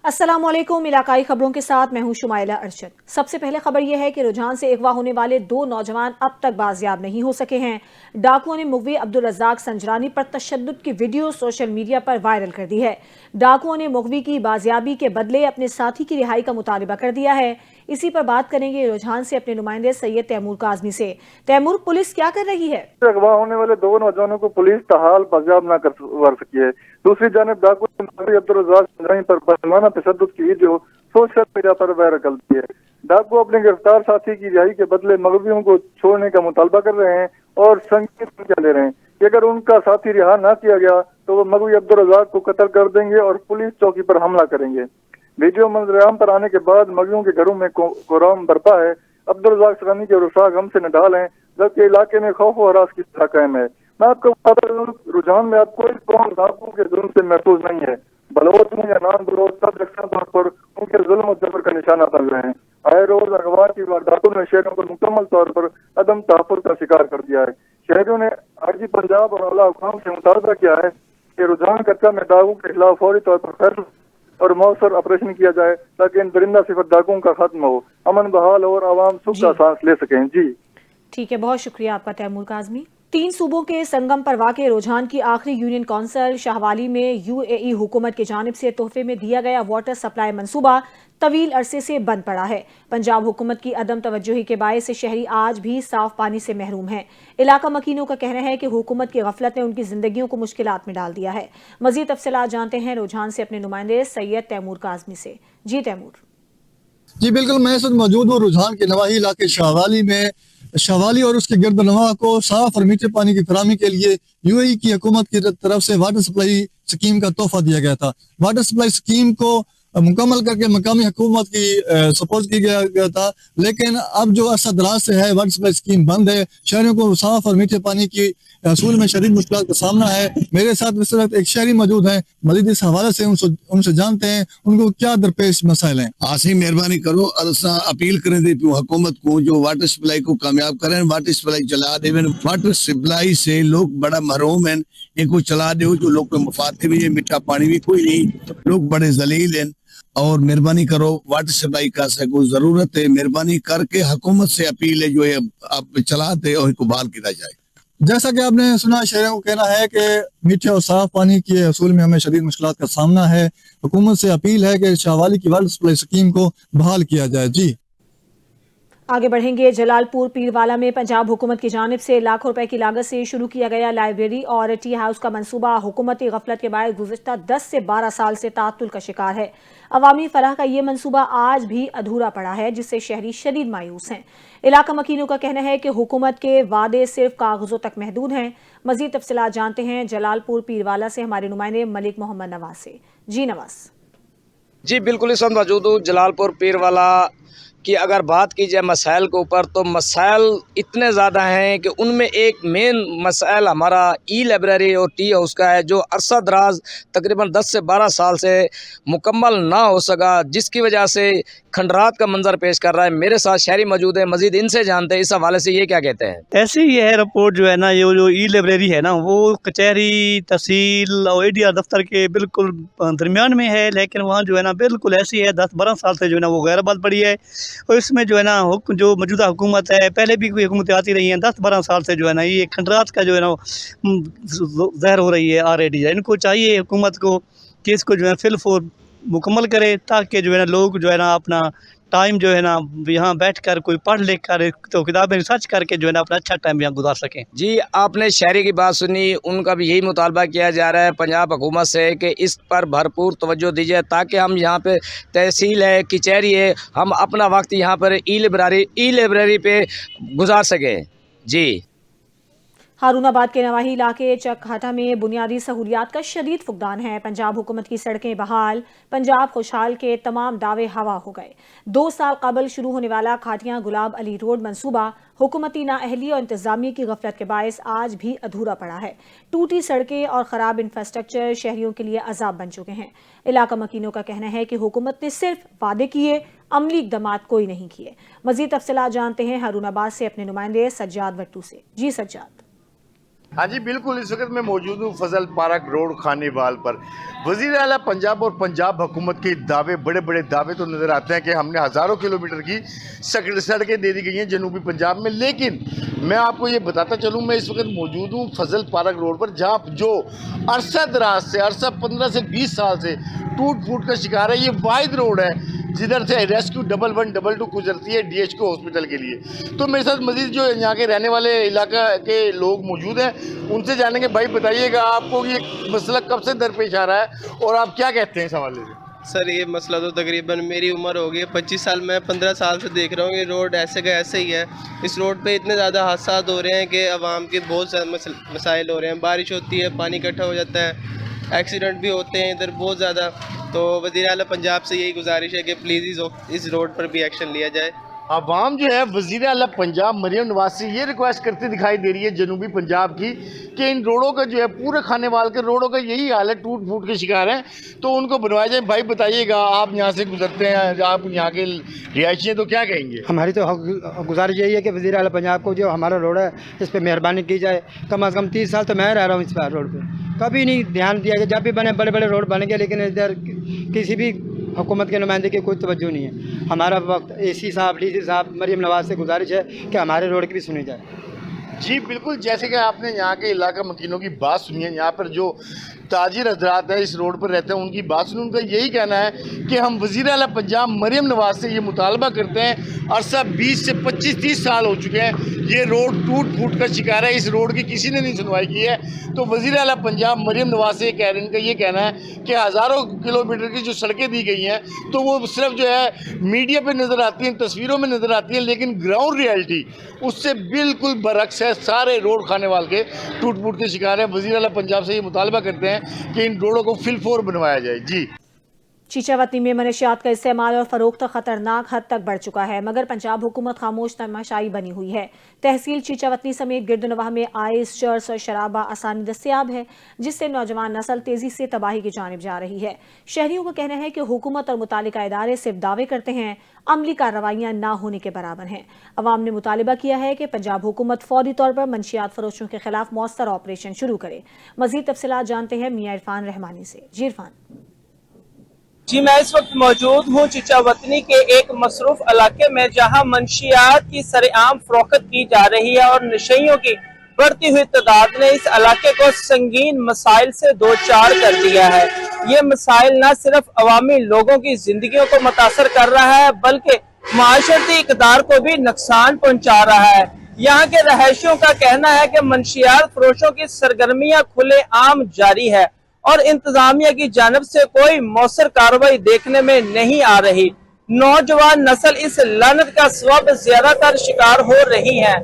अस्सलामुअलैकुम। इलाकाई खबरों के साथ मैं हूं शुमाइला अरशद। सबसे पहले खबर यह है कि रुझान से अगवा होने वाले 2 नौजवान अब तक बाजियाब नहीं हो सके हैं। डाकुओं ने मुगवी अब्दुल रज़ाक संजरानी पर तशद्दुद की वीडियो सोशल मीडिया पर वायरल कर दी है। डाकुओं ने मुगवी की बाजियाबी के बदले अपने साथी की रिहाई का मुतालबा कर दिया है। इसी पर बात करेंगे रुझान से अपने नुमाइंदे सैयद तैमूर काज़मी से। तैमूर, पुलिस क्या कर रही है? अगवा होने वाले 2 नौजवानों को पुलिस ताहाल बाजियाब न कर सकी है। दूसरी जानब डाकू अब्दुल रज़ाक संजरानी पर बदमाना तशद्दुद की वीडियो सोशल मीडिया पर वायरल कर दी है। डाकू अपने गिरफ्तार साथी की रिहाई के बदले मगवियों को छोड़ने का मुतालबा कर रहे हैं और संगीन संज्ञा ले रहे हैं कि अगर उनका साथी रिहा न किया गया तो वो मगवी अब्दुल रज़ाक को कत्ल कर देंगे और पुलिस चौकी पर हमला करेंगे। वीडियो मंजरेआम पर आने के बाद मगवियों के घरों में कोहराम बरपा है। अब्दुल रज़ाक संजरानी के रुसाक गम से नडाल हैं, जबकि इलाके में खौफ और हरास की तरह कायम है। मैं आपको बता दूं, रुझान में अब कोई कौम डाकू के जुल्म से महफूज नहीं है। बलोच में या नान बलोच सब यकसा तौर पर उनके जुल्म और जबर का निशाना बन रहे हैं। आए रोज अगवा की वारदातों ने शहरों को मुकम्मल तौर पर अदम तहफ़्फ़ुज़ का शिकार कर दिया है। शहरों ने आरजी पंजाब और आला हुकाम से मुतालबा किया है कि रुझान कच्चा में डाकू के खिलाफ फौरी तौर पर फैसला और मौसर ऑपरेशन किया जाए ताकि इन दरिंदा सिफत डाकुओं का खत्म हो, अमन बहाल और आवाम सुख का सांस ले सकें। जी ठीक है, बहुत शुक्रिया आपका तैमूर काज़मी। 3 सूबों के संगम पर वाक़े रुझान की आखिरी यूनियन कौंसिल शाहवाली में यूएई हुकूमत की जानिब से तोहफे में दिया गया वाटर सप्लाई मंसूबा तवील अरसे से बंद पड़ा है। पंजाब हुकूमत की अदम तवज्जुही के बायस शहरी आज भी साफ पानी से महरूम हैं। इलाका मकीनों का कहना है कि हुकूमत की गफलत ने उनकी जिंदगियों को मुश्किलात में डाल दिया है। मजीद तफसीलात जानते हैं रुझान से अपने नुमाइंदे सैयद तैमूर काज़मी से। जी तैमूर। जी बिल्कुल, मैं इस वक्त मौजूद हूँ रुझान के नवाही इलाके शाहवाली में। शाहवाली और उसके गिरद नवा को साफ और मीठे पानी की फराहमी के लिए यूएई की हुकूमत की तरफ से वाटर सप्लाई स्कीम का तोहफा दिया गया था। वाटर सप्लाई स्कीम को मुकम्मल करके मकामी हुकूमत की सपोर्ट की गया था, लेकिन अब जो अरसा दराज से है वाटर सप्लाई स्कीम बंद है। शहरों को साफ और मीठे पानी की असूल में शदीद मुश्किल का सामना है। मेरे साथ इस वक्त एक शहरी मौजूद है, मजीद इस हवाले से उनसे जानते हैं उनको क्या दरपेश मसाइल हैं। आसी मेहरबानी करो, असा अपील करें दे हुकूमत को जो वाटर सप्लाई को कामयाब करें, वाटर सप्लाई चला दे। वाटर सप्लाई से लोग बड़ा महरूम हैं, इनको चला दो जो लोग को मुफाद भी है, मीठा पानी भी कोई नहीं, लोग बड़े जलील हैं। और मेहरबानी करो, वाटर सप्लाई का को जरूरत है, मेहरबानी करके हुकूमत से अपील है जो ये आप चलाते और इनको बहाल किया जाए। जैसा कि आपने सुना, शहरों को कहना है कि मीठे और साफ पानी के असूल में हमें शदीद मुश्किलात का सामना है। हुकूमत से अपील है कि शाहवाली की वाटर सप्लाई स्कीम को बहाल किया जाए। जी आगे बढ़ेंगे। जलालपुर पीरवाला में पंजाब हुकूमत की जानिब से लाखों रुपए की लागत से शुरू किया गया लाइब्रेरी और टी हाउस का मंसूबा हुकूमती गफलत के बाद गुज़िश्ता 10 से 12 साल से तातुल का शिकार है। अवामी फलाह का ये मंसूबा आज भी अधूरा पड़ा है, जिससे शहरी शदीद मायूस हैं। इलाका मकीनों का कहना है कि हुकूमत के वादे सिर्फ कागजों तक महदूद हैं। मजीद तफसीलात जानते हैं जलालपुर पीरवाला से हमारे नुमाइंदे मलिक मोहम्मद नवाज से। जी नवाज। जी बिल्कुल, इस वक्त मौजूद हूँ जलालपुर पीरवाला की। अगर बात की जाए मसाइल के ऊपर तो मसाइल इतने ज़्यादा हैं कि उनमें एक मेन मसाइल हमारा ई लाइब्रेरी और टी हाउस का है, जो अरसा दराज तकरीबन 10 से 12 साल से मुकम्मल ना हो सका, जिसकी वजह से खंडरात का मंजर पेश कर रहा है। मेरे साथ शहरी मौजूद है, मजीद इनसे जानते हैं इस हवाले से ये क्या कहते हैं। ऐसे ही है रिपोर्ट जो है ना, ये जो ई लाइब्रेरी है ना, वो कचहरी तहसील और एडीआर दफ्तर के बिल्कुल दरमियान में है, लेकिन वहाँ जो है ना बिल्कुल ऐसी है 10-12 साल से जो है ना वो गैरबंद पड़ी है। और इसमें जो है ना जो मौजूदा हुकूमत है, पहले भी कोई हुकूमतें आती रही हैं, 10-12 साल से जो है ना ये खंडरात का जो है ना जहर हो रही है ऑलरेडी। इनको चाहिए हुकूमत को कि इसको जो है फिलफोर मुकम्मल करे, ताकि जो है ना लोग जो है ना अपना टाइम जो है ना यहाँ बैठ कर कोई पढ़ लिख कर तो किताबें रिसर्च करके जो है ना अपना अच्छा टाइम यहाँ गुजार सकें। जी, आपने शहरी की बात सुनी, उनका भी यही मुतालबा किया जा रहा है पंजाब हुकूमत से कि इस पर भरपूर तवज्जो दीजिए ताकि हम यहाँ पे तहसील है, कचहरी है, हम अपना वक्त यहाँ पर ई लाइब्रेरी पे गुजार सकें। जी। हारूनाबाद के नवाही इलाके चकहाटा में बुनियादी सहूलियात का शदीद फुकदान है। पंजाब हुकूमत की सड़कें बहाल, पंजाब खुशहाल के तमाम दावे हवा हो गए। 2 साल कबल शुरू होने वाला खाटियां गुलाब अली रोड मंसूबा हुकूमती नाअहली और इंतजामिया की गफलत के बायस आज भी अधूरा पड़ा है। टूटी सड़कें और ख़राब इंफ्रास्ट्रक्चर शहरियों के लिए अजाब बन चुके हैं। इलाका मकीनों का कहना है कि हुकूमत ने सिर्फ वादे किए, अमली इक़दामात कोई नहीं किए। मज़ीद तफसीलात जानते हैं हारूनाबाद से अपने नुमाइंदे सज्जाद वट्टू से। जी सज्जाद। हाँ जी बिल्कुल, इस वक्त मैं मौजूद हूँ फजल पार्क रोड खानेवाल पर। वज़ीर आला पंजाब और पंजाब हुकूमत के दावे, बड़े बड़े दावे तो नज़र आते हैं कि हमने हज़ारों किलोमीटर की सड़कें दे दी गई हैं जनूबी पंजाब में, लेकिन मैं आपको ये बताता चलूँ, मैं इस वक्त मौजूद हूँ फजल पार्क रोड पर, जहाँ जो अरसा दराज से 15 से 20 साल से टूट फूट का शिकार है। ये वाहिद रोड है जिधर से रेस्क्यू 1112 गुजरती है DHQ हॉस्पिटल के लिए। तो मेरे साथ मजीद जो यहाँ के रहने वाले इलाका के लोग मौजूद हैं, उनसे जानेंगे। भाई बताइएगा, आपको ये मसला कब से दरपेश आ रहा है और आप क्या कहते हैं इस हवाले से? सर ये मसला तो तकरीबन मेरी उम्र हो गई है 25 साल, मैं 15 साल से देख रहा हूँ ये रोड ऐसे का ऐसे ही है। इस रोड पे इतने ज़्यादा हादसा हो रहे हैं कि आवाम के बहुत ज़्यादा मसाइल हो रहे हैं। बारिश होती है, पानी इकट्ठा हो जाता है, एक्सीडेंट भी होते हैं इधर बहुत ज़्यादा। तो वज़ीर आला पंजाब से यही गुजारिश है कि प्लीज़ इस रोड पर भी एक्शन लिया जाए। आवाम जो है वज़ीर आला पंजाब मरियम नवाज से ये रिक्वेस्ट करती दिखाई दे रही है जनूबी पंजाब की कि इन रोडों का जो है, पूरे खानेवाल के रोडों का यही हाल है, टूट फूट के शिकार हैं, तो उनको बनवाया जाए। भाई बताइएगा, आप यहाँ से गुजरते हैं, आप यहाँ के रिहायशी हैं, तो क्या कहेंगे? हमारी तो गुजारिश यही है कि वज़ीर आला पंजाब को जो हमारा रोड है इस पर मेहरबानी की जाए। कम से कम 30 साल तो मैं रह रहा हूँ इस पर रोड पर, कभी नहीं ध्यान दिया गया। जब भी बने बड़े बड़े रोड बन गए, लेकिन इधर किसी भी हुकूमत के नुमाइंदे की कोई तवज्जो नहीं है। हमारा वक्त AC साहब, DC साहब, मरियम नवाज से गुजारिश है कि हमारे रोड की भी सुनी जाए। जी बिल्कुल, जैसे कि आपने यहाँ के इलाका मकीनों की बात सुनी है, यहाँ पर जो ताजिर हजरात हैं इस रोड पर रहते हैं उनकी बात सुनी। उनका यही कहना है कि हम वज़ीर आला पंजाब मरियम नवाज से ये मुतालबा करते हैं, अरसा 20 से 25-30 साल हो चुके हैं, ये रोड टूट फूट का शिकार है, इस रोड की किसी ने नहीं सुनवाई की है। तो वज़ीर आला पंजाब मरियम नवाज से इनका ये कहना है कि हज़ारों किलोमीटर की जो सड़कें दी गई हैं, तो वो सिर्फ जो है मीडिया पर नज़र आती हैं, तस्वीरों में नज़र आती हैं, लेकिन ग्राउंड रियलिटी उससे बिल्कुल बरक्स है। सारे रोड खानेवाल के टूट फूट के शिकार है। वज़ीर आला पंजाब से ये मुतालबा करते हैं कि इन रोडों को फिलफोर बनवाया जाए। जी, चीचावतनी में मनशियात का इस्तेमाल और फरोख्त खतरनाक हद तक बढ़ चुका है, मगर पंजाब हुकूमत खामोश तमाशाई बनी हुई है। तहसील चीचावतनी समेत गिरदनवाह में आइस, चर्स और शराबा आसानी दस्तयाब है, जिससे नौजवान नस्ल तेजी से तबाही की जानिब जा रही है। शहरियों का कहना है कि हुकूमत और मुतालिका इदारे सिर्फ दावे करते हैं, अमली कार्रवाइयां ना होने के बराबर हैं। अवाम ने मुतालिबा किया है कि पंजाब हुकूमत फौरी तौर पर मंशियात फरोशों के खिलाफ मौसर ऑपरेशन शुरू करे। मजीद तफसीलात जानते हैं मियां इरफान रहमानी से। जी इरफान। जी मैं इस वक्त मौजूद हूँ चीचावतनी के एक मसरूफ इलाके में, जहाँ मंशियात की सरेआम फरोख्त की जा रही है और नशेइयों की बढ़ती हुई तादाद ने इस इलाके को संगीन मसाइल से दो चार कर दिया है। ये मसाइल न सिर्फ अवामी लोगों की जिंदगियों को मुतासर कर रहा है, बल्कि माशरती इक़दार को भी नुकसान पहुँचा रहा है। यहाँ के रहायशियों का कहना है कि मंशियात फरोशों की सरगर्मियाँ खुले आम जारी है और इंतजामिया की जानब से कोई मौसर कार्रवाई देखने में नहीं आ रही। नौजवान नस्ल इस लानत का सबब ज्यादातर शिकार हो रही है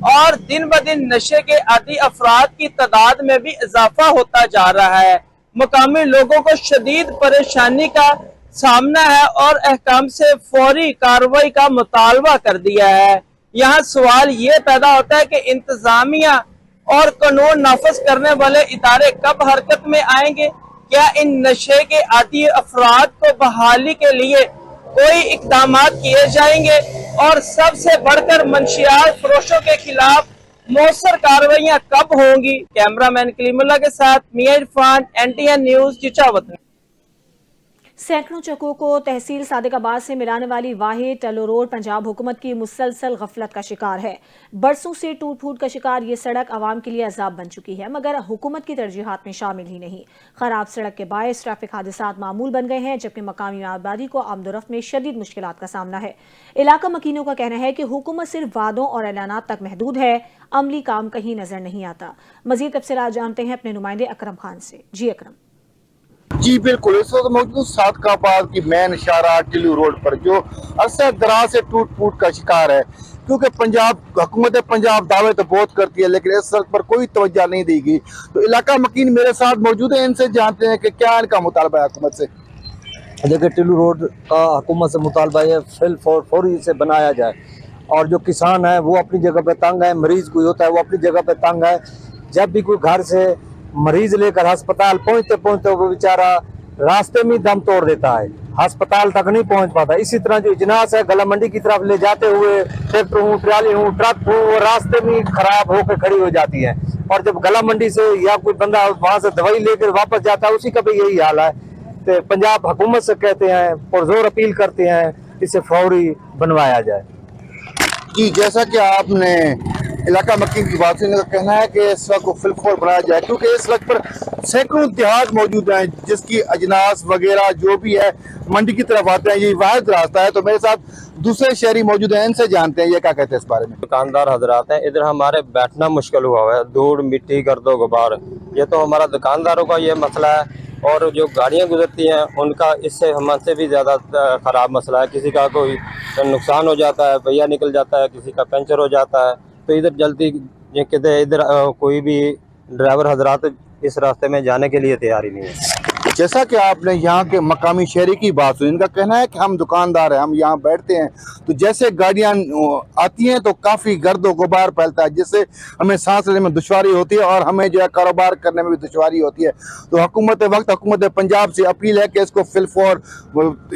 और दिन ब दिन नशे के आदी अफराद की तादाद में भी इजाफा होता जा रहा है। मुकामी लोगों को शदीद परेशानी का सामना है और अहकाम से फौरी कार्रवाई का मुतालबा कर दिया है। यहाँ सवाल ये पैदा होता है कि इंतजामिया और कानून नाफिज करने वाले इदारे कब हरकत में आएंगे? क्या इन नशे के आदी अफराद को बहाली के लिए कोई इकदाम किए जाएंगे? और सबसे बढ़कर मंशियात फरोशों के खिलाफ मौसर कार्रवाइयां कब होंगी? कैमरामैन कलीमुल्लाह के साथ मियां इरफान, NTN न्यूज, चीचावतनी। सैकड़ों चक्कों को तहसील सादिकाबाद से मिलाने वाली वाहिद टलो रोड पंजाब हुकूमत की मुसलसल गफलत का शिकार है। बरसों से टूट फूट का शिकार ये सड़क आवाम के लिए अजाब बन चुकी है, मगर हुकूमत की तरजीहात में शामिल ही नहीं। खराब सड़क के बायस ट्रैफिक हादसात मामूल बन गए हैं, जबकि मकामी आबादी को आमदोरफ्त में शदीद मुश्किलात का सामना है। इलाका मकीनों का कहना है कि हुकूमत सिर्फ वादों और ऐलानात तक महदूद है, अमली काम कहीं नजर नहीं आता। मजीद तफसीलात जानते हैं अपने नुमाइंदे अकरम खान से। जी अकरम। जी बिल्कुल, इस वक्त मौजूद सादकाबाद की मेन इशारा टिल्लू रोड पर, जो अरसे दराज से टूट फूट का शिकार है, क्योंकि पंजाब हुकूमत पंजाब दावे तो बहुत करती है, लेकिन इस सड़क पर कोई तवज्जो नहीं दी गई। तो इलाका मकीन मेरे साथ मौजूद है, इनसे जानते हैं कि क्या इनका मुतालबा है हुकूमत से। देखिए, टिल्लू रोड का हुकूमत से मुतालबा है फौरी से बनाया जाए, और जो किसान है वो अपनी जगह पे तंग है, मरीज कोई होता है वो अपनी जगह पे तंग है। जब भी कोई घर से मरीज लेकर अस्पताल पहुंचते पहुंचते वो बेचारा रास्ते में दम तोड़ देता है, अस्पताल तक नहीं पहुंच पाता। इसी तरह जो इजनास है गला मंडी की तरफ ले जाते हुए ट्रैक्टर हो, ट्राली हो, ट्रक हो, वो रास्ते में खराब होकर खड़ी हो जाती है। और जब गला मंडी से या कोई बंदा वहां से दवाई लेकर वापस जाता है उसी का भी यही हाल है। तो पंजाब हुकूमत से कहते हैं, पुरजोर अपील करते हैं, इसे फौरी बनवाया जाए। जी, जैसा कि आपने इलाका मक्की की बात का कहना है कि इस वक्त को फिलफोर बनाया जाए, क्योंकि इस वक्त पर सैकड़ों इतिहाद मौजूद हैं जिसकी अजनास वगैरह जो भी है मंडी की तरफ आते हैं। ये वाहिद रास्ता है। तो मेरे साथ दूसरे शहरी मौजूद हैं, इनसे जानते हैं ये क्या कहते हैं इस बारे में। दुकानदार हजरात हैं, इधर हमारे बैठना मुश्किल हुआ है, धूल मिट्टी गर्दो गुबार, ये तो हमारा दुकानदारों का ये मसला है। और जो गाड़ियाँ गुजरती हैं उनका इससे हमसे भी ज़्यादा ख़राब मसला है। किसी का कोई नुकसान हो जाता है, पहिया निकल जाता है, किसी का पंचर हो जाता है, तो इधर जल्दी ये कहते इधर कोई भी ड्राइवर हजरात इस रास्ते में जाने के लिए तैयार ही नहीं है। जैसा कि आपने यहाँ के मकामी शहरी की बात सुनी, इनका कहना है कि हम दुकानदार हैं, हम यहाँ बैठते हैं तो जैसे गाड़ियाँ आती हैं तो काफ़ी गर्द गुबार फैलता है, जिससे हमें सांस लेने में दुश्वारी होती है और हमें जो है कारोबार करने में भी दुश्वारी होती है। तो हुकूमत पंजाब से अपील है कि इसको फिलफौर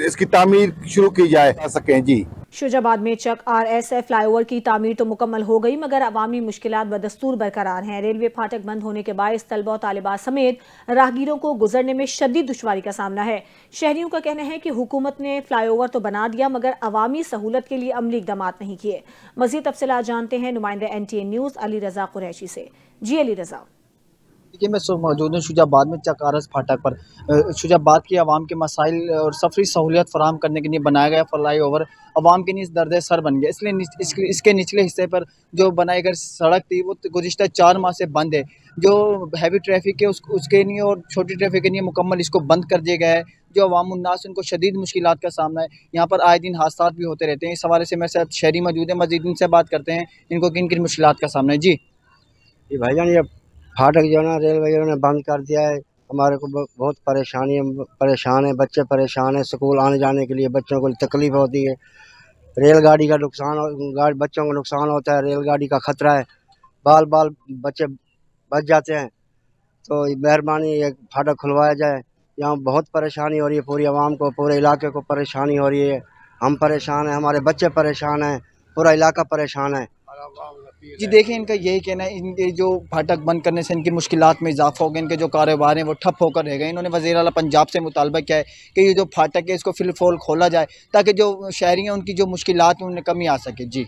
इसकी तामीर शुरू की जा सकें। जी, शुजाबाद में चक RSF फ्लाईओवर की तामीर तो मुकम्मल हो गई, मगर अवामी मुश्किलात बदस्तूर बरकरार हैं। रेलवे फाटक बंद होने के बायस तलबा और तालिबात समेत राहगीरों को गुजरने में शदीद दुश्वारी का सामना है। शहरियों का कहना है कि हुकूमत ने फ्लाईओवर तो बना दिया मगर अवामी सहूलत के लिए अमली इक़दामात नहीं किए। मज़ीद तफसीलात जानते हैं नुमाइंदे NTA न्यूज़ अली रज़ा कुरैशी से। जी अली रज़ा। देखिए, मैं मौजूद हूँ शुजाबाद में चक RS फाटक पर। शुजाबाद की आवाम के मसाइल और सफरी सहूलियत फराहम करने के लिए बनाया गया फ्लाई ओवर आवाम के लिए दर्द सर बन गया। इसलिए इसके निचले हिस्से पर जो बनाई गई सड़क थी वो गुज़िश्ता 4 माह से बंद है। जो हैवी ट्रैफिक है उसके लिए और छोटी ट्रैफिक के लिए मुकम्मल इसको बंद कर दिया गया है। जो अवामुन्नास उनको शदीद मुश्किलात का सामना है। यहाँ पर आए दिन हादसा भी होते रहते हैं। इस हवाले से मेरे साथ शहरी मौजूद है, मज़ीद इनसे बात करते हैं इनको किन किन मुश्किलात का सामना है। जी भाईजान, ये फाटक जो है ना रेलवे ने बंद कर दिया है, हमारे को बहुत परेशान है, बच्चे परेशान हैं, स्कूल आने जाने के लिए बच्चों को तकलीफ होती है। रेलगाड़ी का नुकसान, बच्चों को नुकसान होता है, रेलगाड़ी का खतरा है, बाल बच्चे बच जाते हैं। तो मेहरबानी ये फाटक खुलवाया जाए। यहाँ बहुत परेशानी हो रही है, पूरी आवाम को, पूरे इलाके को परेशानी हो रही है। हम परेशान हैं, हमारे बच्चे परेशान हैं, पूरा इलाका परेशान है। जी देखिए, इनका यही कहना है, इनके जो फाटक बंद करने से इनकी मुश्किलात में इजाफा हो गया, इनके जो कारोबार हैं वो ठप होकर रह गए। इन्होंने वज़ीर आला पंजाब से मुतालबा किया है कि ये जो फाटक है इसको फिलफोल खोला जाए ताकि जो शहरी हैं उनकी जो मुश्किलात हैं उनमें कमी आ सके। जी,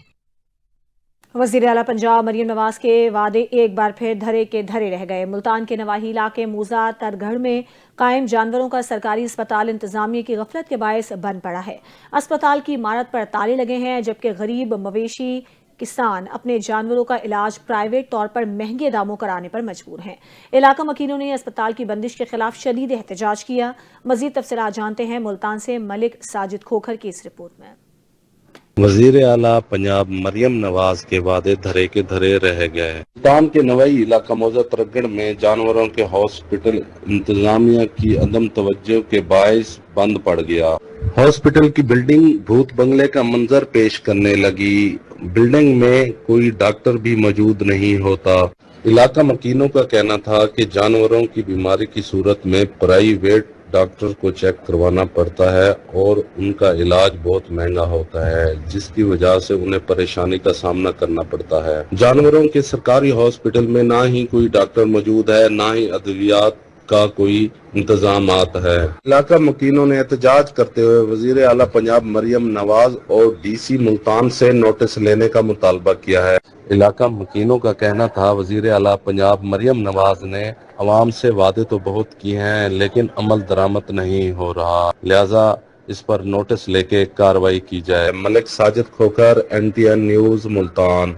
वज़ीर आला पंजाब मरियम नवाज के वादे एक बार फिर धरे के धरे रह गए। मुल्तान के नवाही इलाके मूसा तरगढ़ में कायम जानवरों का सरकारी अस्पताल इंतजामिया की गफलत के बायस बंद पड़ा है। अस्पताल की इमारत पर ताले लगे हैं, जबकि गरीब मवेशी किसान अपने जानवरों का इलाज प्राइवेट तौर पर महंगे दामों कराने पर मजबूर हैं। इलाका मकीनों ने अस्पताल की बंदिश के खिलाफ शदीद एहतजाज किया। मजीद तफसीलात जानते हैं मुल्तान से मलिक साजिद खोखर की इस रिपोर्ट में। वजीर आला पंजाब मरियम नवाज के वादे धरे के धरे रह गए। मुल्तान के नवाई इलाका मौजा तरगढ़ में जानवरों के हॉस्पिटल इंतजामिया की अदम तवज्जो के बायस बंद पड़ गया। हॉस्पिटल की बिल्डिंग भूत बंगले का मंजर पेश करने लगी। बिल्डिंग में कोई डॉक्टर भी मौजूद नहीं होता। इलाका मकीनों का कहना था कि जानवरों की बीमारी की सूरत में प्राइवेट डॉक्टर को चेक करवाना पड़ता है और उनका इलाज बहुत महंगा होता है, जिसकी वजह से उन्हें परेशानी का सामना करना पड़ता है। जानवरों के सरकारी हॉस्पिटल में ना ही कोई डॉक्टर मौजूद है, ना ही अद्वियात का कोई इंतजामात है। इलाका मकीनों ने एहतजाज करते हुए वजीर आला पंजाब मरियम नवाज और DC मुल्तान से नोटिस लेने का मुतालबा किया है। इलाका मकीनों का कहना था वजीर आला पंजाब मरियम नवाज ने अवाम से वादे तो बहुत किए हैं लेकिन अमल दरामद नहीं हो रहा, लिहाजा इस पर नोटिस लेके कार्रवाई की जाए। Malik Sajid Khokhar, NTN news Multan.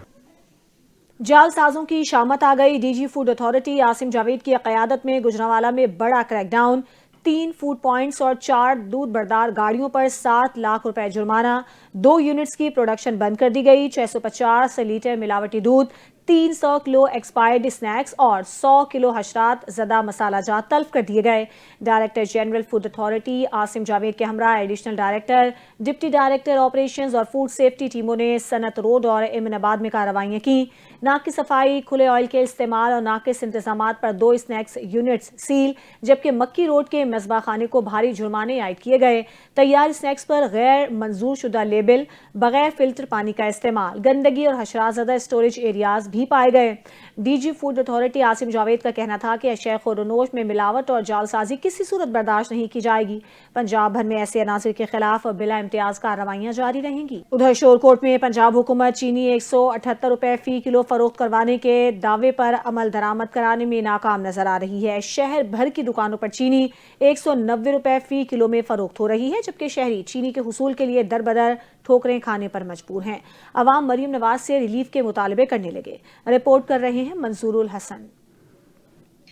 जालसाजों की शामत आ गई। DG food authority Asim Javed की क़यादत में गुजरांवाला में बड़ा क्रैकडाउन। 3 फूड पॉइंट्स और 4 दूध बरदार गाड़ियों पर 7 लाख रुपए जुर्माना। 2 यूनिट्स की प्रोडक्शन बंद कर दी गई। 650 लीटर मिलावटी दूध, 300 किलो एक्सपायर्ड स्नैक्स और 100 किलो हशरात ज़दा मसाला जात तल्फ कर दिए गए। Director general food authority Asim Javed के हमरा additional director, deputy director operations और फूड सेफ्टी टीमों ने सनत रोड और एमनाबाद में कार्रवाइयाँ की। नाक की सफाई, खुले ऑयल के इस्तेमाल और नाकिस इंतजामात पर 2 स्नैक्स यूनिट्स सील, जबकि मक्की रोड के मज़बा खाने को भारी जुर्माने आयद किए गए। तैयार स्नैक्स पर गैर मंजूर शुदा लेबल, बगैर फिल्टर पानी का इस्तेमाल, गंदगी और हशरात ज़दा स्टोरेज एरियाज भी पाए गए। DG food authority Asim Javed का कहना था कि अशय खुर्दनोश में मिलावट और जालसाजी किसी सूरत बर्दाश्त नहीं की जाएगी। पंजाब भर में ऐसे अनासर के खिलाफ बिला इम्तियाज कार्रवाइयां जारी रहेंगी। उधर शोरकोट में पंजाब हुकूमत चीनी 178 रुपए फी किलो फरोख्त करवाने के दावे पर अमल दरामद कराने में नाकाम नजर आ रही है। शहर भर की दुकानों पर चीनी 190 रुपए फी किलो में फरोख्त हो रही है, जबकि शहरी चीनी के हुसूल के लिए दर बदर ठोकरें खाने पर मजबूर हैं। अवाम मरियम नवाज से रिलीफ के मुतालबे करने लगे। रिपोर्ट कर रहे हैं मंसूरुल हसन।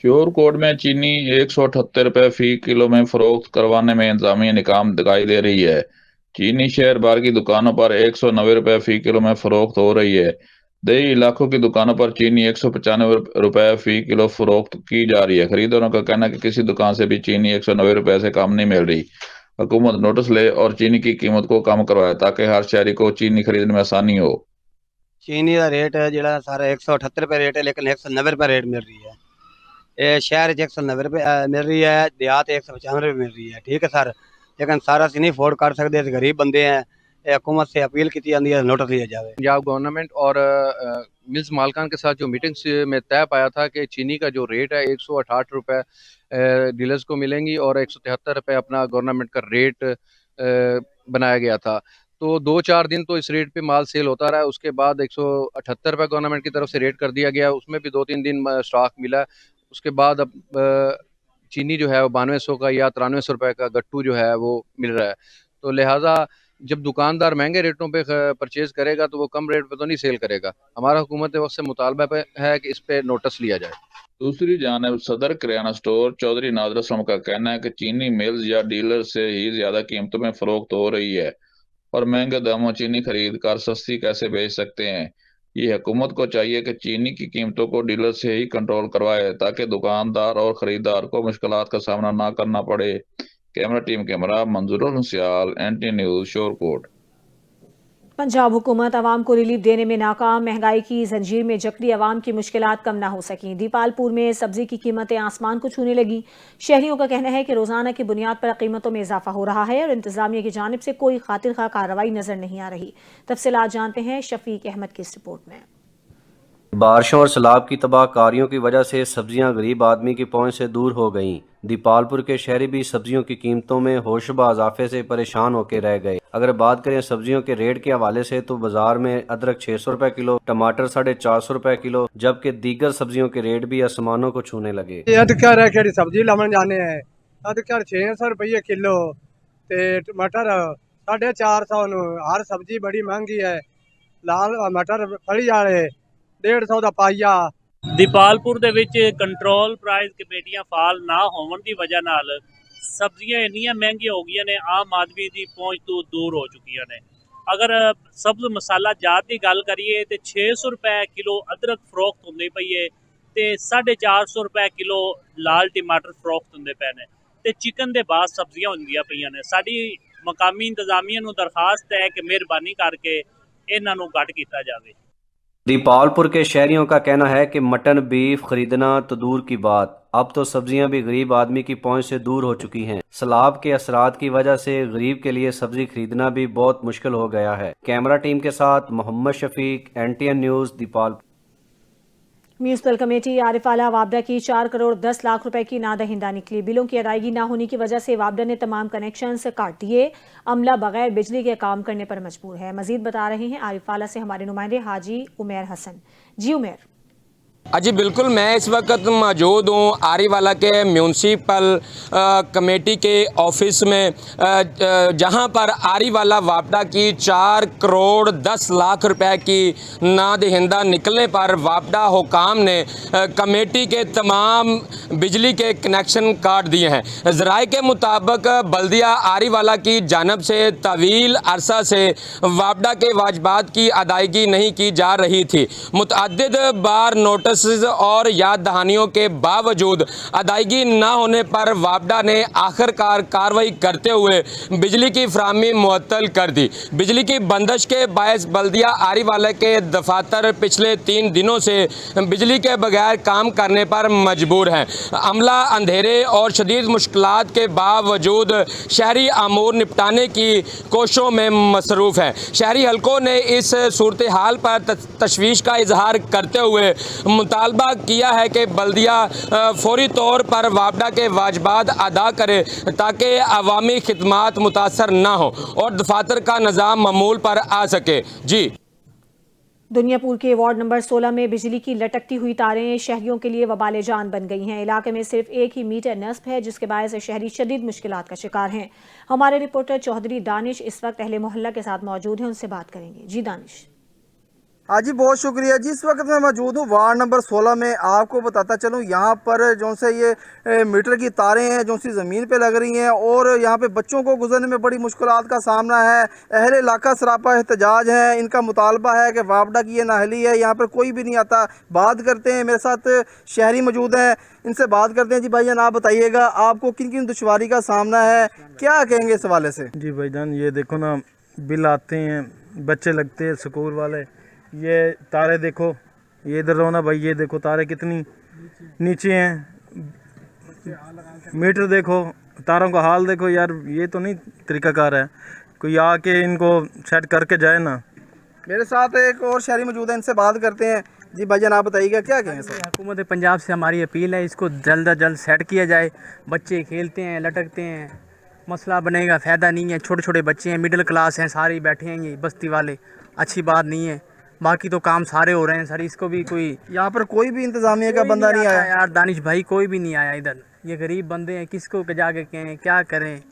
शोरकोट में चीनी 178 रुपए फी किलो में फरोख्त करवाने में इंतजामिया नाकाम दिखाई दे रही है। चीनी शहर भर की दुकानों पर 190 रुपए फी किलो में फरोख्त हो रही है। देही इलाकों की दुकानों पर चीनी 195 रुपए फी किलो फरोख्त की जा रही है। खरीदारों का कहना है कि किसी दुकान से भी चीनी 190 रुपए से कम नहीं मिल रही। हुकूमत नोटिस ले और चीनी की कीमत को कम करवाए ताकि हर शहरी को चीनी खरीदने में आसानी हो। चीनी का रेट है जो सारा 178 रुपए रेट है, लेकिन 190 रुपए रेट मिल रही है। ये शहर 190 रुपए मिल रही है, देहात 195 रुपए मिल रही है। ठीक है सर, लेकिन सारा नहीं अफोर्ड कर सकते, गरीब बंदे हैं। हुकूमत से अपील की जाती है नोटिस लिया जाए। पंजाब गवर्नमेंट और मिल्स मालकान के साथ जो मीटिंग्स में तय पाया था कि चीनी का जो रेट है 168 रुपए डीलर्स को मिलेंगी और 173 रुपए अपना गवर्नमेंट का रेट बनाया गया था। तो 2-4 दिन तो इस रेट पे माल सेल होता रहा। उसके बाद 178 रुपए गवर्नमेंट की तरफ से रेट कर दिया गया, उसमें भी 2-3 दिन स्टॉक मिला। उसके बाद अब चीनी जो है वो 9200 का या 9300 रुपए का गट्टू जो है वो मिल रहा है। तो लिहाजा जब दुकानदार महंगे रेटों पे परचेज करेगा तो वो कम रेट पे तो नहीं सेल करेगा। हमारा हुकूमत वक्त से मुतालबा पे है कि इस पे नोटिस लिया जाए। दूसरी जानिब सदर किराना स्टोर चौधरी नादर असलम का कहना है कि चीनी मिल्स या डीलर से ही ज्यादा कीमतों में फरोख्त हो रही है और महंगे दामों चीनी खरीद कर सस्ती कैसे बेच सकते हैं। ये हुकूमत को चाहिए कि चीनी की कीमतों को डीलर से ही कंट्रोल करवाए ताकि दुकानदार और खरीदार को मुश्किलात का सामना ना करना पड़े। Camera team camera Manjurul Hussain, NT news, Shorkot. Punjab हुकूमत आवाम को रिलीफ देने में नाकाम। महंगाई की जंजीर में जकड़ी आवाम की मुश्किलात कम ना हो सकी। दीपालपुर में सब्जी की कीमतें आसमान को छूने लगी। शहरियों का कहना है कि रोजाना की बुनियाद पर कीमतों में इजाफा हो रहा है और इंतजामिया की जानिब से कोई खातिर खा कार्रवाई नजर नहीं आ रही। तफसीलात जानते हैं शफीक अहमद की इस रिपोर्ट में। बारिशों और सैलाब की तबाहकारियों की वजह से सब्जियां गरीब आदमी की पहुंच से दूर हो गईं। दीपालपुर के शहरी भी सब्जियों की कीमतों में होशबा इजाफे से परेशान होकर रह गए। अगर बात करें सब्जियों के रेट के हवाले से तो बाजार में अदरक 600 रुपए किलो, टमाटर 450 रुपए किलो, जबकि दीगर सब्जियों के रेट भी आसमानों को छूने लगे। सब्जी लवन जाने हैं 600 रुपये किलो, टमाटर 450 हर सब्जी बड़ी महंगी है। लाल मटर फली वाले 150 ਦਾ ਪਾਈਆ। ਦੀਪਾਲਪੁਰ ਦੇ ਵਿੱਚ ਕੰਟਰੋਲ ਪ੍ਰਾਈਸ ਕਮੇਟੀਆਂ ਫਾਲ ਨਾ ਹੋਣ ਦੀ ਵਜ੍ਹਾ ਨਾਲ ਸਬਜ਼ੀਆਂ ਇੰਨੀਆਂ ਮਹਿੰਗੀਆਂ ਹੋ ਗਈਆਂ ਨੇ, ਆਮ ਆਦਮੀ ਦੀ ਪਹੁੰਚ ਤੋਂ ਦੂਰ ਹੋ ਚੁੱਕੀਆਂ ਨੇ। ਅਗਰ ਸਬਜ਼ ਮਸਾਲਾ ਜਾਤ ਦੀ ਗੱਲ ਕਰੀਏ ਤੇ 600 ਰੁਪਏ ਕਿਲੋ ਅਦਰਕ ਫਰੋਖਤ ਹੁੰਦੀ ਪਈ ਹੈ ਤੇ 450 ਰੁਪਏ ਕਿਲੋ ਲਾਲ ਟਮਾਟਰ ਫਰੋਖਤ ਹੁੰਦੇ ਪਏ ਨੇ ਤੇ ਚਿਕਨ ਦੇ ਬਾਅਦ ਸਬਜ਼ੀਆਂ ਹੁੰਦੀਆਂ ਪਈਆਂ ਨੇ। ਸਾਡੀ ਮਕਾਮੀ ਇੰਤਜ਼ਾਮੀਆ ਨੂੰ ਦਰਖਾਸਤ ਹੈ ਕਿ ਮਿਹਰਬਾਨੀ ਕਰਕੇ ਇਹਨਾਂ ਨੂੰ ਘੱਟ ਕੀਤਾ ਜਾਵੇ। दीपालपुर के शहरियों का कहना है कि मटन बीफ खरीदना तो दूर की बात, अब तो सब्जियां भी गरीब आदमी की पहुंच से दूर हो चुकी हैं। सैलाब के असरात की वजह से गरीब के लिए सब्जी खरीदना भी बहुत मुश्किल हो गया है। कैमरा टीम के साथ Mohammad Shafiq, NTN news, Dipalpur. Municipal committee Arifwala वापडा की 4 करोड़ 10 लाख रुपए की नादहिंदा निकली। बिलों की अदायगी ना होने की वजह से वापडा ने तमाम कनेक्शंस काट दिए। अमला बगैर बिजली के काम करने पर मजबूर है। मजीद बता रहे हैं आरिफ आला से हमारे नुमाइंदे हाजी उमेर हसन। जी उमेर। जी बिल्कुल, मैं इस वक्त मौजूद हूँ आरीवाला के म्यूनसिपल कमेटी के ऑफिस में, जहाँ पर आरीवाला वापडा की 4 करोड़ 10 लाख रुपए की नादहिंदा निकलने पर वापडा हुकाम ने कमेटी के तमाम बिजली के कनेक्शन काट दिए हैं। ज़राए के मुताबिक बल्दिया आरीवाला की जानब से तवील अरसा से वापडा के वाजबात की अदायगी नहीं की जा रही थी। मुतअद्दिद बार नोटिस नोटिस और याद दहानियों के बावजूद अदायगी न होने पर वापडा ने आखिरकार कार्रवाई करते हुए बिजली की फराहमी मुअत्तल कर दी। बिजली की बंदिश के बायस बल्दिया आरीवाला के दफातर पिछले 3 दिनों से बिजली के बगैर काम करने पर मजबूर हैं। अमला अंधेरे और शदीद मुश्किलात के बावजूद शहरी अमूर निपटाने की कोशिशों में मसरूफ़ है। शहरी हलकों ने इस सूरत हाल पर तशवीश का इजहार करते हुए मुतालबा किया है कि बल्दिया फौरी तौर पर वापडा के वाजबात अदा करे ताकि अवामी खिदमात मुतासर ना हो और दफातर का निज़ाम मामूल पर आ सके। जी। दुनियापुर के वार्ड नंबर 16 में बिजली की लटकती हुई तारें शहरियों के लिए वबाले जान बन गई हैं। इलाके में सिर्फ एक ही मीटर नस्ब है जिसके बायस शहरी शदीद मुश्किलात का शिकार हैं। हमारे रिपोर्टर चौधरी दानिश इस वक्त अहले मोहल्ला के साथ मौजूद हैं, उनसे बात करेंगे। जी दानिश। हाँ जी, बहुत शुक्रिया जी। इस वक्त मैं मौजूद हूँ वार्ड नंबर 16 में। आपको बताता चलूँ यहाँ पर जो से ये मीटर की तारें हैं जो सी ज़मीन पे लग रही हैं और यहाँ पे बच्चों को गुजरने में बड़ी मुश्किलात का सामना है। अहले इलाका सरापा एहतजाज है। इनका मुतालबा है कि वापडा की ये नाहली है, यहाँ पर कोई भी नहीं आता। बात करते हैं, मेरे साथ शहरी मौजूद हैं, इनसे बात करते हैं। जी भाईजान, आप बताइएगा आपको किन किन दुश्वारी का सामना है, क्या कहेंगे इस हवाले से? जी भाईजान, ये देखो ना, बिल आते हैं, बच्चे लगते हैं स्कूल वाले। ये तारे देखो, ये इधर रहो ना भाई, ये देखो तारे कितनी नीचे हैं। मीटर देखो, तारों का हाल देखो यार, ये तो नहीं तरीकाकार है। कोई आके इनको सेट करके जाए ना। मेरे साथ एक और शहरी मौजूद है, इनसे बात करते हैं। जी भाईजान, आप बताइएगा क्या कहेंगे सर? हुकूमत पंजाब से हमारी अपील है, इसको जल्द अज जल्द सेट किया जाए। बच्चे खेलते हैं, लटकते हैं, मसला बनेगा, फ़ायदा नहीं है। छोटे छोटे बच्चे हैं, मिडिल क्लास हैं, सारे बैठे हैं ये बस्ती वाले, अच्छी बात नहीं है। बाकी तो काम सारे हो रहे हैं सर, इसको भी कोई यहाँ पर कोई भी इंतजामिया का बंदा नहीं आया यार। दानिश भाई, कोई भी नहीं आया इधर। ये गरीब बंदे हैं, किसको जाके कहें, क्या करें?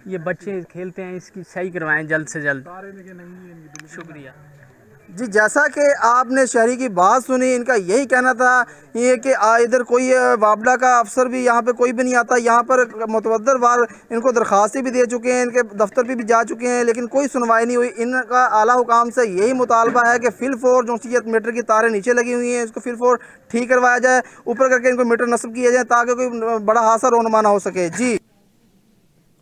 ये बच्चे खेलते हैं, इसकी सही करवाएं जल्द से जल्द। शुक्रिया जी। जैसा कि आपने शहरी की बात सुनी, इनका यही कहना था ये कि इधर कोई वापडा का अफसर भी यहाँ पे कोई भी नहीं आता। यहाँ पर मुतवद्दर बार इनको दरख्वास्तें भी दे चुके हैं, इनके दफ्तर पे भी जा चुके हैं, लेकिन कोई सुनवाई नहीं हुई। इनका आला हुकाम से यही मुतालबा है कि फिल फोर जो सी मीटर की तारें नीचे लगी हुई हैं, इसको फिल फोर ठीक करवाया जाए, ऊपर करके इनको मीटर नस्ब किया जाए ताकि कोई बड़ा हादसा रोनमा ना हो सके। जी।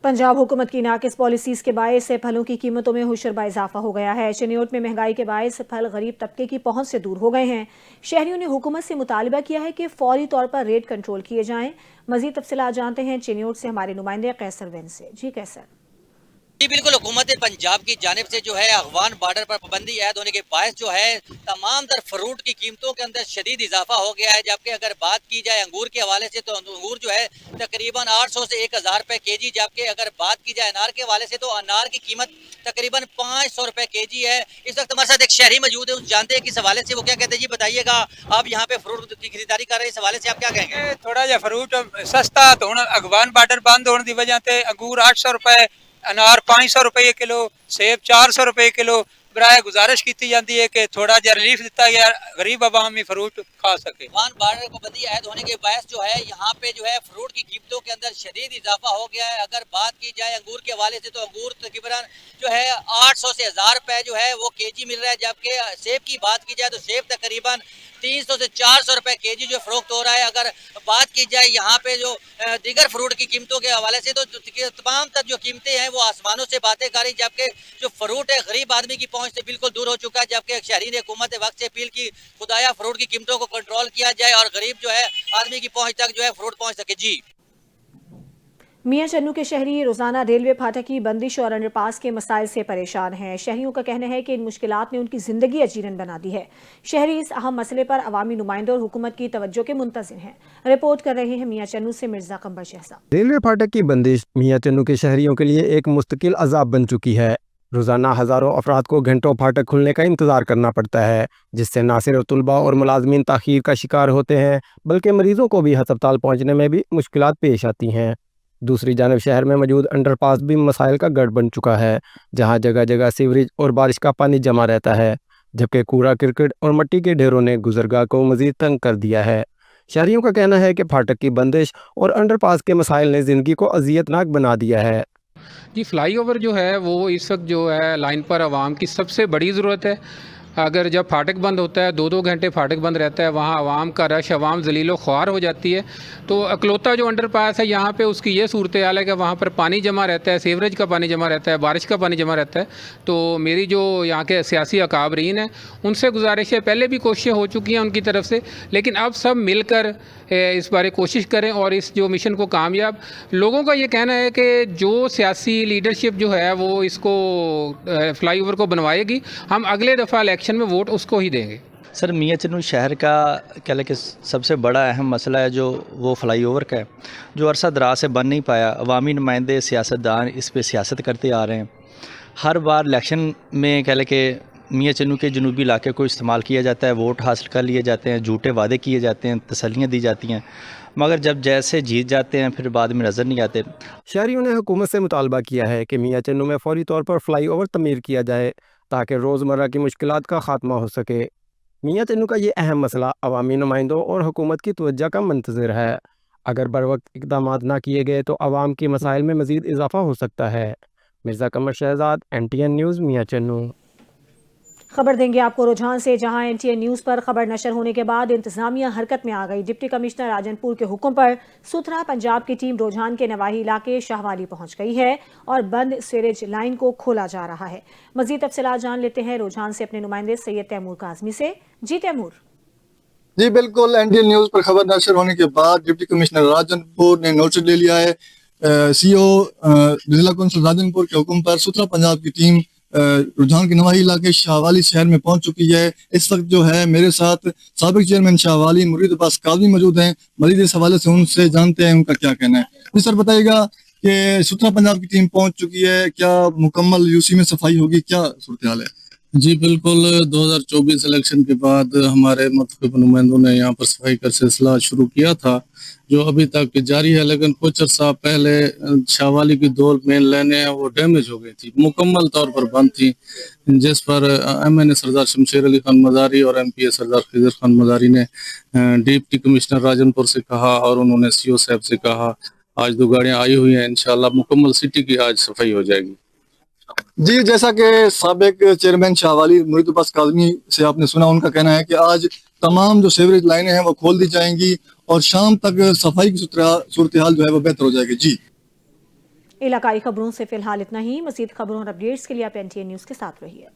पंजाब हुकूमत की नाकिस पॉलिसीज़ के बायस से फलों की कीमतों में हुशरबा इजाफा हो गया है। चिन्योट में महंगाई के बायस फल गरीब तबके की पहुंच से दूर हो गए हैं। शहरियों ने हुकूमत से मुतालबा किया है कि फौरी तौर पर रेट कंट्रोल किए जाएं। मजीद तफसीलात जानते हैं चिन्योट से हमारे नुमाइंदे कैसर वेन से। जी कैसर। जी बिल्कुल, हुकूमत पंजाब की जानिब से जो है अफगान बॉर्डर पर पाबंदी आयद होने के बायस जो है तमाम तर फ्रूट की कीमतों के अंदर शदीद इजाफा हो गया है। जबकि अगर बात की जाए अंगूर के हवाले से तो अंगूर जो है तकरीबन 800 से 1000 रुपए केजी, जबकि अगर बात की जाए अनार के हवाले से तो अनार की कीमत तकरीबन 500 रुपए केजी है। इस वक्त हमारे साथ एक शहरी मौजूद है, जानते हैं किस हवाले से वो क्या कहते हैं। जी बताइएगा, आप यहाँ पे फ्रूट की खरीदारी कर रहे हैं, इस हवाले से आप क्या कहेंगे? थोड़ा जा फ्रूट सस्ता तो अफगान बॉर्डर बंद होने की वजह से अंगूर 800 रुपए, अनार 500 रुपए किलो, सेब 400 रुपए किलो। बराए गुजारिश की जाती है कि थोड़ा जा रिलीफ दिता गया, गरीब आवाम भी फ्रूट खा सके। अफगान बॉर्डर पाबंदी आयद होने के बायस जो है यहाँ पे जो है फ्रूट की कीमतों के अंदर शदीद इजाफा हो गया है। अगर बात की जाए अंगूर के हवाले से तो अंगूर तकरीबन जो है 800 से 1000 रुपए जो है वो केजी मिल रहा है। जबकि सेब की बात की जाए तो सेब तकरीबन 300 से 400 रुपए केजी जो फरोख्त हो रहा है। अगर बात की जाए यहाँ पे जो दीगर फ्रूट की कीमतों के हवाले से तो तमाम तक जो कीमतें हैं वो आसमानों से बातें कर रही, जबकि जो फ्रूट है गरीब आदमी की पहुंच से बिल्कुल दूर हो चुका है। जबकि एक शहरी ने हुकूमत वक्त से अपील की खुदाया फ्रूट की कीमतों को कंट्रोल किया जाए और गरीब जो है आदमी की पहुंच तक जो है फ्रूट पहुंच सके। जी। मियां चन्नू के शहरी रोजाना रेलवे फाटक की बंदिश और अंडरपास के मसाइल से परेशान हैं। शहरियों का कहना है कि इन मुश्किलात ने उनकी जिंदगी अजीरन बना दी है। शहरी इस अहम मसले पर अवामी नुमाइंदों और हुकूमत की तवज्जो के मुंतज़िर हैं। रिपोर्ट कर रहे हैं मियां चन्नू से मिर्जा कंबर शहजाद। रेलवे फाटक की बंदिश मियां चन्नू के शहरियों के लिए एक मुस्तकिल अजाब बन चुकी है। रोजाना हज़ारों अफराद को घंटों फाटक खुलने का इंतज़ार करना पड़ता है, जिससे ना सिर्फ तुलबा और मुलाजमीन ताख़ीर का शिकार होते हैं बल्कि मरीजों को भी अस्पताल पहुँचने में भी मुश्किलात पेश आती हैं। दूसरी जानब शहर में मौजूद अंडरपास भी मसाइल का गढ़ बन चुका है, जहां जगह जगह सीवरेज और बारिश का पानी जमा रहता है, जबकि कूड़ा क्रिकेट और मिट्टी के ढेरों ने गुजरगाह को मजीद तंग कर दिया है। शहरियों का कहना है कि फाटक की बंदिश और अंडरपास के मसाइल ने ज़िंदगी को अजियतनाक बना दिया है। जी, फ्लाई ओवर जो है वो इस वक्त जो है लाइन पर आवाम की सबसे बड़ी ज़रूरत है। अगर जब फाटक बंद होता है 2-2 घंटे फाटक बंद रहता है, वहाँ आवाम का रश, आवाम जलीलो ख्वार हो जाती है। तो अकलौता जो अंडरपास है यहाँ पे उसकी ये सूरत हाल है कि वहाँ पर पानी जमा रहता है, सीवरेज का पानी जमा रहता है, बारिश का पानी जमा रहता है। तो मेरी जो यहाँ के सियासी अकाबरीन हैं उनसे गुजारिश है, पहले भी कोशिशें हो चुकी हैं उनकी तरफ से, लेकिन अब सब मिलकर इस बारे कोशिश करें और इस जो मिशन को कामयाब। लोगों का ये कहना है कि जो सियासी लीडरशिप जो है वो इसको फ्लाईओवर को बनवाएगी, हम अगले दफ़ा इलेक्शन में वोट उसको ही देंगे। सर मियां चन्नू शहर का कह लें कि सबसे बड़ा अहम मसला है जो वो फ्लाई ओवर का है, जो अरसा दराज से बन नहीं पाया। अवामी नुमाइंदे सियासतदान इस पे सियासत करते आ रहे हैं। हर बार इलेक्शन में कह लें कि मियां चन्नू के जनूबी इलाके को इस्तेमाल किया जाता है, वोट हासिल कर लिए जाते हैं, झूठे वादे किए जाते हैं, तसल्लियाँ दी जाती हैं, मगर जब जैसे जीत जाते हैं फिर बाद में नज़र नहीं आते। शहरियों ने हुकूमत से मुतालबा किया है कि मियां चन्नू में फौरी तौर पर फ्लाई ओवर तमीर किया जाए ताकि रोज़मर्रा की मुश्किलात का खात्मा हो सके। मियां चन्नू का ये अहम मसला अवामी नुमाइंदों और हुकूमत की तवज्जो का मंतज़र है। अगर बरवक्त इक़दाम ना किए गए तो आवाम की मसाइल में मज़ीद इजाफा हो सकता है। मिर्ज़ा कमर शहजाद, NTN न्यूज़, मियां चन्नू। खबर देंगे आपको रुझान से, जहां NTN न्यूज़ पर खबर नशर होने के बाद इंतजामिया हरकत में आ गई। डिप्टी कमिश्नर राजनपुर के हुक्म पर सुथरा पंजाब की टीम रुझान के नवाही इलाके शाहवाली पहुंच गई है और बंद सीवरेज लाइन को खोला जा रहा है। मजीद तफसीलात जान लेते हैं रुझान से अपने नुमाइंदे सैयद तैमूर काज़मी से। जी तैमूर। जी बिल्कुल, NTN न्यूज़ पर खबर नशर होने के बाद डिप्टी कमिश्नर राजनपुर ने नोटिस ले लिया है। CO जिला कौंसिल राजनपुर के हुक्म पर सुथरा पंजाब की टीम रुझान के नवाही इलाके शाहवाली शहर में पहुंच चुकी है। इस वक्त जो है मेरे साथ साबिक चेयरमैन शाहवाली मुरीद अब्बास काज़मी मौजूद हैं। मजीद इस हवाले से उनसे जानते हैं उनका क्या कहना है। जी सर, बताइएगा कि सुथरा पंजाब की टीम पहुंच चुकी है, क्या मुकम्मल UC में सफाई होगी, क्या सूरत हाल है? जी बिल्कुल, 2024 इलेक्शन के बाद हमारे मुख्तलिफ नुमाइंदों ने यहाँ पर सफाई का सिलसिला शुरू किया था, जो अभी तक जारी है। लेकिन कुछ अर्सा पहले शाहवाली की दो मेन लाइनें हैं वो डैमेज हो गई थी, मुकम्मल तौर पर बंद थी, जिस पर MNA सरदार शमशेर अली खान मज़ारी और MPA सरदार खिज़र खान मज़ारी ने डिप्टी कमिश्नर राजनपुर से कहा और उन्होंने CO साहब से कहा। आज 2 गाड़ियाँ आई हुई हैं, इंशाल्लाह मुकम्मल सिटी की आज सफाई हो जाएगी। जी, जैसा कि साबिक चेयरमैन शाहवाली मुरीद अब्बास काज़मी से आपने सुना, उनका कहना है कि आज तमाम जो सीवरेज लाइनें हैं वो खोल दी जाएंगी और शाम तक सफाई की सूरत हाल जो है वो बेहतर हो जाएगी। जी, इलाकाई खबरों से फिलहाल इतना ही। मज़ीद खबरों और अपडेट्स के लिए आप NTN न्यूज़ के साथ रहिए।